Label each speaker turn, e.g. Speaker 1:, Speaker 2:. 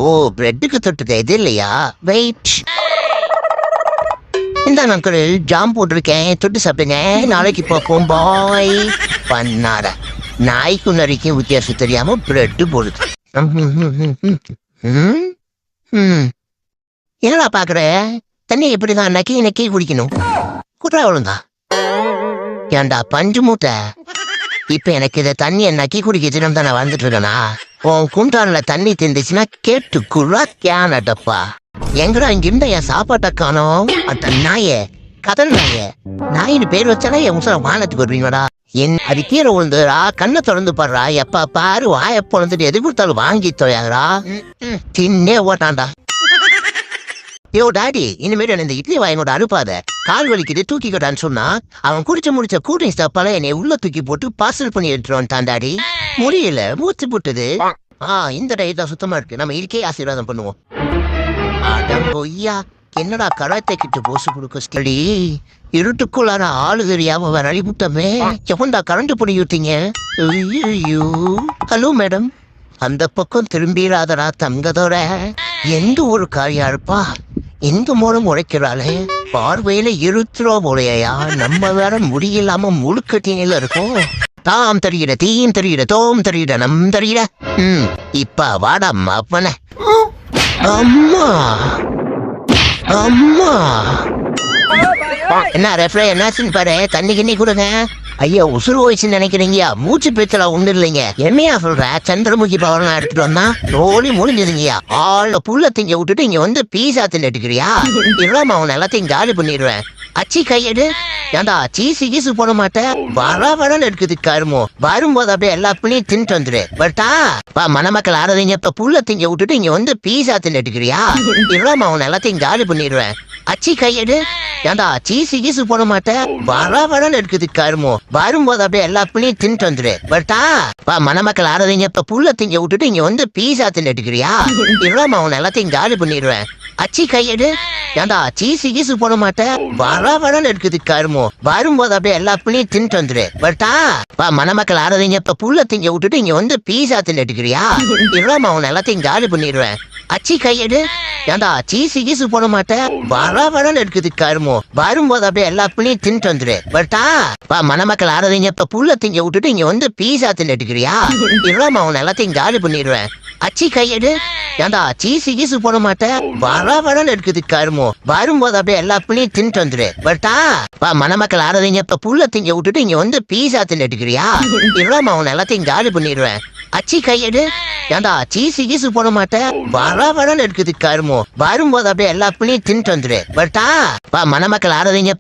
Speaker 1: ஓ பிரெட்டுக்கு தொட்டுக்க இது இல்லையா? வெயிட், இந்த அங்கிள் ஜாம் போட்டிருக்கேன், தொட்டு சாப்பிடுங்க. நாளைக்கு பார்ப்போம், பாய். பண்ணாத நாய்க்கு நரிக்கும் வித்தியாசம் தெரியாம பிரெட்டு போடுது. என்னடா பாக்குற? தண்ணி எப்படிதான் நக்கி நக்கி குடிக்கணும். குற்றா ஒழுங்கா ஏண்டா பஞ்சு மூட்டை, இப்ப எனக்கு இதை தண்ணியை நக்கி குடிக்கிறதுன்னு தானே வந்துட்டு இருக்கேனா? உன் குண்டான்ல தண்ணி திந்துச்சுன்னா கேட்டு குழா கேனடப்பா. எங்கடா இங்கிருந்த என் சாப்பாட்டை காணோம்? அந்த நாயே, கதல் நாயே, நாயின்னு பேர் வச்சாலே என் உசர வானத்துக்கு வருவீங்கடா. அது கீரை விழுந்துடா, கண்ணை திறந்து பாடுறா. எப்ப பாரு வாய பொழுதுட்டு எது கொடுத்தாலும் வாங்கி தொயாங்கடா. தின்னே ஓட்டான்டா. யோ டாடி, இனிமேல் இந்த இட்லி வாயனோட அனுப்பாத. கால் வலிக்குது தூக்கிக்கட்டான்னு சொன்னா அவன் குடிச்சு முடிச்ச கூல்ட்ரிங்க்ஸ் டப்பால என்னை உள்ள தூக்கி போட்டு பார்சல் பண்ணி எடுத்துட்டு வந்துட்டான் டாடி. முடியல, மூச்சு போட்டுது. இந்த டயட் தான் சுத்தமா இருக்கு. நம்ம இருக்கே ஆசீர்வாதம் பண்ணுவோம். என்னடா கராத்தே கிட்ட போசு கொடுக்க ஸ்டடி. இருட்டுக்குள்ளார ஆளு தெரியாம வேற அழிப்புட்டமே. எவன்டா கரண்ட் பண்ணி விட்டீங்க? ஹலோ மேடம், அந்த பக்கம் திரும்பிடாதடா தங்கதோட. எந்த ஒரு காரியா இருப்பா, எந்த மூலம் உழைக்கிறாளே. பார்வையில இருத்துறோம் போலையா. நம்ம வேற முடியில்லாம முழுக்கட்டினில இருக்கோம். தாம் தெரியிட தீம் தெரியிட தோம் தெரியிட நம் தெரியிட. இப்ப வாடா மப்பன. அம்மா அம்மா, என்ன ரெஃப்ரே என்னாச்சுன்னு பாரு. தண்ணி கிண்ணி கொடுங்க. ஐயா உசுறு வயசுன்னு நினைக்கிறீங்கயா? மூச்சு பேச்சல ஒண்ணு இல்லைங்க. என்னையா சொல்ற? சந்திரமுகி பவனா எடுத்துட்டு வந்தா ரோலி முடிஞ்சிருங்கயா. ஆள புள்ள திங்க விட்டுட்டு இங்க வந்து பீஸா தின்னுட்டுக்கிறியா? இல்லாம அவன் எல்லாத்தையும் காலி பண்ணிடுவேன். அச்சி கையெடு. ஏண்டா சீசு கீசு போட மாட்டேன். வரன்னு இருக்குது கருமோ. வரும்போது அப்படியே எல்லா பிள்ளையும் தின்ட்டு வந்துடு. பட்டா மணமக்கள் ஆறதீங்க. இப்ப புள்ள திங்க விட்டுட்டு இங்க வந்து பீஸா தின்னுட்டுக்கிறியா? இல்லாம அவன் எல்லாத்தையும் காலி பண்ணிடுவேன். அச்சி கையெடு. ஏண்டா சீசு கீசு போட மாட்டேன். வரன்னு இருக்குது கருமோ. வரும்போது அப்படியே எல்லா பிள்ளையும் தின்ட்டு வந்துடு. பட்டா மணமக்கள் ஆறதீங்க. இப்ப புள்ள திங்க விட்டுட்டு இங்க வந்து பீஸா தின்னுட்டுக்கிறியா? இல்லாம அவன் எல்லாத்தையும் காலி பண்ணிடுவேன். அச்சி கையெடு. ஏண்டா சீசு கீசு போட மாட்டேன். வரன்னு இருக்குது கருமோ. வரும்போது அப்படியே எல்லா பிள்ளையும் தின்ட்டு வந்துடு. பட்டா மணமக்கள் ஆறதீங்க. இப்ப புள்ள திங்க விட்டுட்டு இங்க வந்து பீஸா தின்னுட்டுக்கிறியா? இல்லாம அவன் எல்லாத்தையும் காலி பண்ணிடுவேன். அச்சி கையெடு. ஏண்டா சீசு கீசு போட மாட்டேன். வரன்னு இருக்குது கருமோ. வரும்போது அப்படியே எல்லா பிள்ளையும் தின்ட்டு வந்துடு. பட்டா மணமக்கள் ஆறதீங்க. இப்ப புள்ள திங்க விட்டுட்டு இங்க வந்து பீஸா தின்னுட்டுக்கிறியா? இல்லாம அவன் எல்லாத்தையும் காலி பண்ணிடுவேன். அச்சி கையெடு. ஏண்டா சீசு கீசு போட மாட்டேன். வரன்னு இருக்குது கருமோ. வரும்போது அப்படியே எல்லா பிள்ளையும் தின்ட்டு வந்துடு. பட்டா மணமக்கள் ஆறதீங்க. இப்ப புள்ள திங்க விட்டுட்டு இங்க வந்து பீஸா தின்னுட்டுக்கிறியா? இல்லாம அவன் எல்லாத்தையும் காலி பண்ணிடுவேன். அச்சி கையெடு. ஏண்டா சீசு கீசு போட மாட்டேன். வரன்னு இருக்குது கருமோ. வரும்போது அப்படியே எல்லா பிள்ளையும் தின்ட்டு வந்துடு. பட்டா மணமக்கள் ஆறதீங்க.